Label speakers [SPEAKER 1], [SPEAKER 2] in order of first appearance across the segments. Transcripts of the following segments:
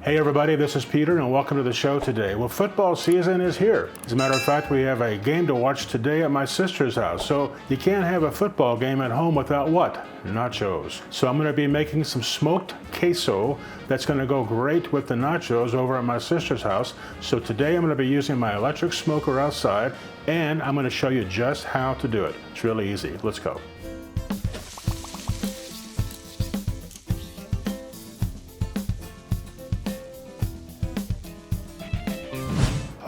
[SPEAKER 1] Hey everybody, this is Peter and welcome to the show today. Well, football season is here. As a matter of fact, we have a game to watch today at my sister's house. So you can't have a football game at home without what? Nachos. So I'm going to be making some smoked queso that's going to go great with the nachos over at my sister's house. So today I'm going to be using my electric smoker outside and I'm going to show you just how to do it. It's really easy. Let's go.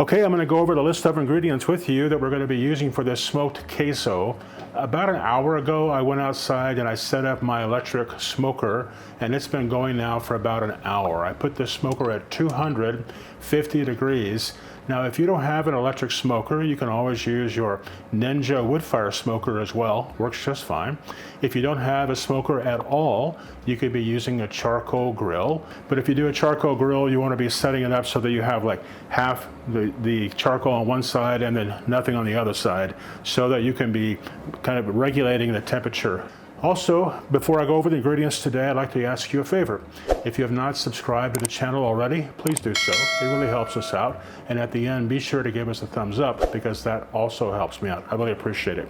[SPEAKER 1] Okay, I'm going to go over the list of ingredients with you that we're going to be using for this smoked queso. About an hour ago, I went outside and I set up my electric smoker, and it's been going now for about an hour. I put the smoker at 250 degrees. Now, if you don't have an electric smoker, you can always use your Ninja Woodfired smoker as well. Works just fine. If you don't have a smoker at all, you could be using a charcoal grill. But if you do a charcoal grill, you want to be setting it up so that you have like half the charcoal on one side and then nothing on the other side, so that you can be kind of regulating the temperature. Also, before I go over the ingredients today, I'd like to ask you a favor. If you have not subscribed to the channel already, please do so. It really helps us out. And at the end, be sure to give us a thumbs up because that also helps me out. I really appreciate it.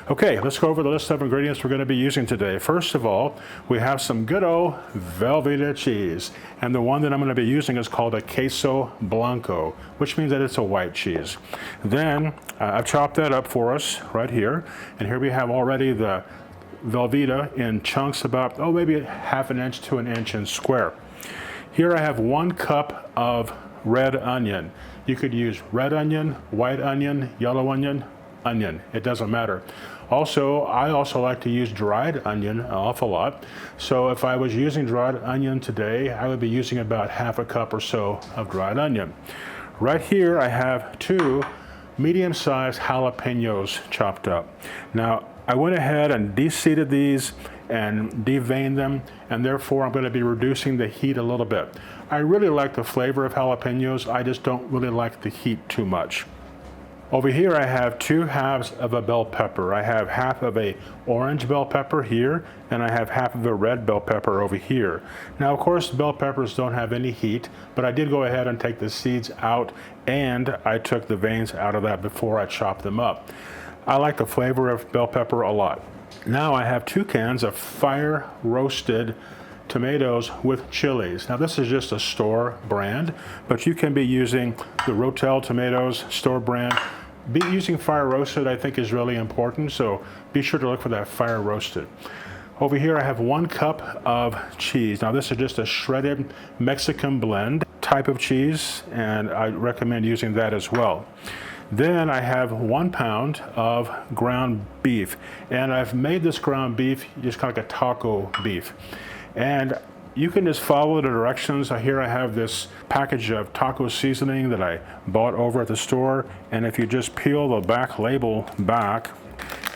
[SPEAKER 1] Okay, let's go over the list of ingredients we're going to be using today. First of all, we have some good old Velveeta cheese. And the one that I'm going to be using is called a queso Blanco, which means that it's a white cheese. Then I've chopped that up for us right here. And here we have already the Velveeta in chunks about, maybe half an inch to an inch in square. Here I have 1 cup of red onion. You could use red onion, white onion, yellow onion, it doesn't matter. Also, I also like to use dried onion an awful lot. So if I was using dried onion today, I would be using about half a cup or so of dried onion. Right here I have 2 medium-sized jalapenos chopped up. Now, I went ahead and de-seeded these and deveined them, and therefore I'm going to be reducing the heat a little bit. I really like the flavor of jalapenos, I just don't really like the heat too much. Over here I have 2 halves of a bell pepper. I have half of a orange bell pepper here, and I have half of a red bell pepper over here. Now, of course, bell peppers don't have any heat, but I did go ahead and take the seeds out, and I took the veins out of that before I chopped them up. I like the flavor of bell pepper a lot. Now I have 2 cans of fire roasted tomatoes with chilies. Now this is just a store brand, but you can be using the Rotel tomatoes, store brand. Using fire roasted I think is really important, so be sure to look for that fire roasted. Over here I have 1 cup of cheese. Now this is just a shredded Mexican blend type of cheese, and I recommend using that as well. Then I have 1 pound of ground beef, and I've made this ground beef just kind of like a taco beef. And you can just follow the directions. Here I have this package of taco seasoning that I bought over at the store, and if you just peel the back label back,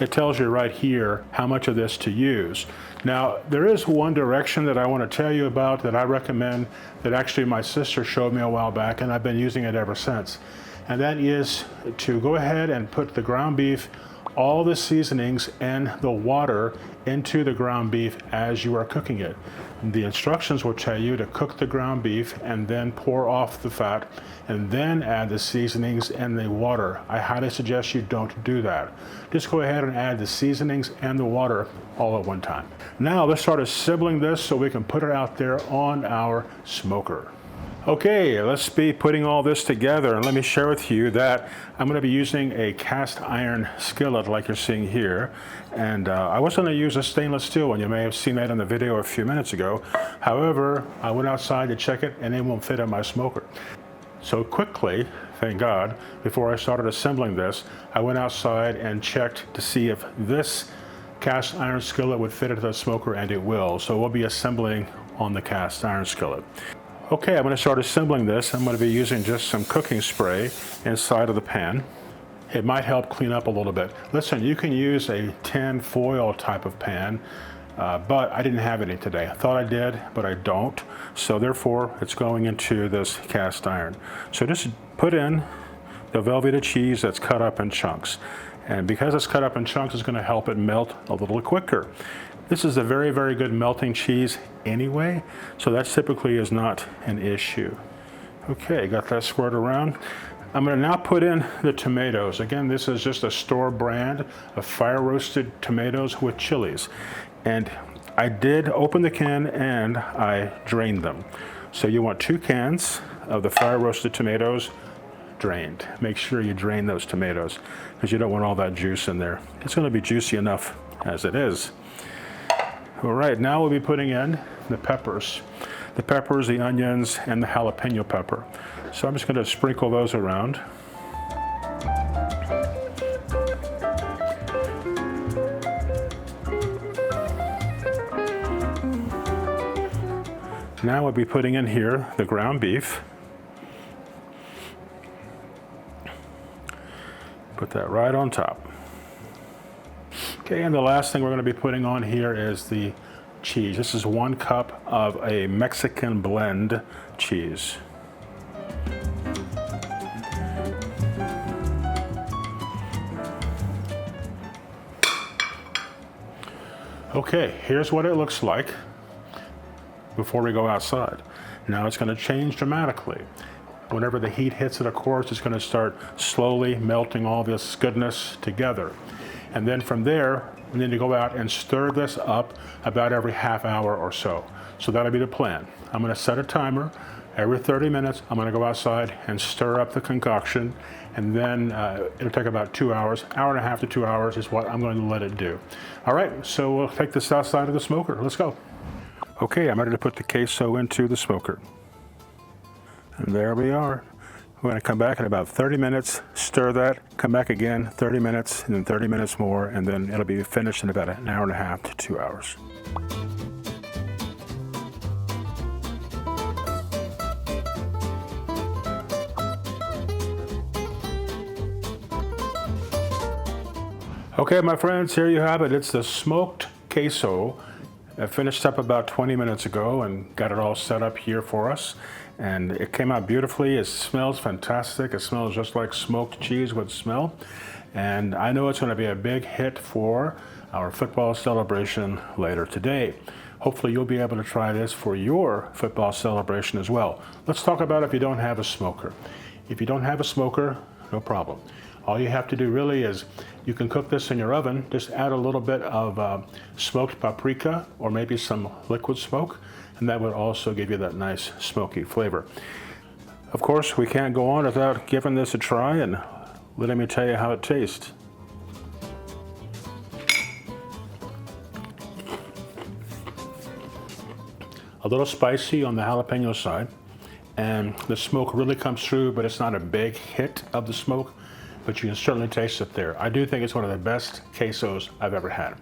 [SPEAKER 1] it tells you right here how much of this to use. Now, there is one direction that I want to tell you about that I recommend, that actually my sister showed me a while back, and I've been using it ever since. And that is to go ahead and put the ground beef, all the seasonings and the water into the ground beef as you are cooking it. The instructions will tell you to cook the ground beef and then pour off the fat and then add the seasonings and the water. I highly suggest you don't do that. Just go ahead and add the seasonings and the water all at one time. Now let's start assembling this so we can put it out there on our smoker. Okay, let's be putting all this together, and let me share with you that I'm going to be using a cast iron skillet like you're seeing here. And I was going to use a stainless steel one. You may have seen that in the video a few minutes ago. However, I went outside to check it and it won't fit in my smoker. So quickly, thank God, before I started assembling this, I went outside and checked to see if this cast iron skillet would fit into the smoker, and it will. So we'll be assembling on the cast iron skillet. Okay, I'm going to start assembling this. I'm going to be using just some cooking spray inside of the pan. It might help clean up a little bit. Listen, you can use a tin foil type of pan, but I didn't have any today. I thought I did, but I don't. So therefore, it's going into this cast iron. So just put in the Velveeta cheese that's cut up in chunks. And because it's cut up in chunks, it's going to help it melt a little quicker. This is a very, very good melting cheese anyway, so that typically is not an issue. Okay, got that squared around. I'm going to now put in the tomatoes. Again, this is just a store brand of fire roasted tomatoes with chilies. And I did open the can and I drained them. So you want 2 cans of the fire roasted tomatoes drained. Make sure you drain those tomatoes because you don't want all that juice in there. It's going to be juicy enough as it is. All right, now we'll be putting in the peppers. The peppers, the onions, and the jalapeno pepper. So I'm just going to sprinkle those around. Now we'll be putting in here the ground beef. Put that right on top. Okay, and the last thing we're going to be putting on here is the cheese. This is 1 cup of a Mexican blend cheese. Okay, here's what it looks like before we go outside. Now it's going to change dramatically. Whenever the heat hits it, of course, it's going to start slowly melting all this goodness together. And then from there, we need to go out and stir this up about every half hour or so. So that'll be the plan. I'm going to set a timer. Every 30 minutes, I'm going to go outside and stir up the concoction. And then it'll take about 2 hours. Hour and a half to 2 hours is what I'm going to let it do. All right, so we'll take this outside of the smoker. Let's go. Okay, I'm ready to put the queso into the smoker. And there we are. We're going to come back in about 30 minutes, stir that, come back again, 30 minutes, and then 30 minutes more, and then it'll be finished in about an hour and a half to 2 hours. Okay, my friends, here you have it. It's the smoked queso. I finished up about 20 minutes ago and got it all set up here for us. And it came out beautifully. It smells fantastic. It smells just like smoked cheese would smell. And I know it's going to be a big hit for our football celebration later today. Hopefully you'll be able to try this for your football celebration as well. Let's talk about if you don't have a smoker. If you don't have a smoker, no problem. All you have to do really is you can cook this in your oven. Just add a little bit of smoked paprika or maybe some liquid smoke, and that would also give you that nice smoky flavor. Of course, we can't go on without giving this a try and letting me tell you how it tastes. A little spicy on the jalapeno side, and the smoke really comes through, but it's not a big hit of the smoke, but you can certainly taste it there. I do think it's one of the best quesos I've ever had.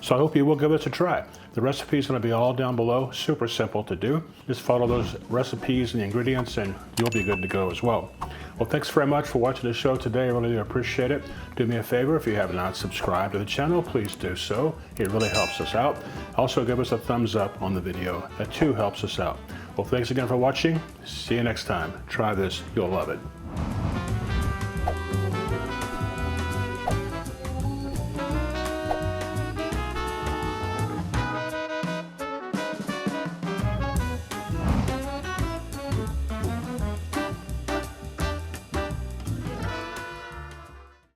[SPEAKER 1] So I hope you will give this a try. The recipe is going to be all down below, super simple to do. Just follow those recipes and the ingredients and you'll be good to go as well. Well, thanks very much for watching the show today. I really do appreciate it. Do me a favor, if you have not subscribed to the channel, please do so. It really helps us out. Also give us a thumbs up on the video. That too helps us out. Well, thanks again for watching. See you next time. Try this, you'll love it.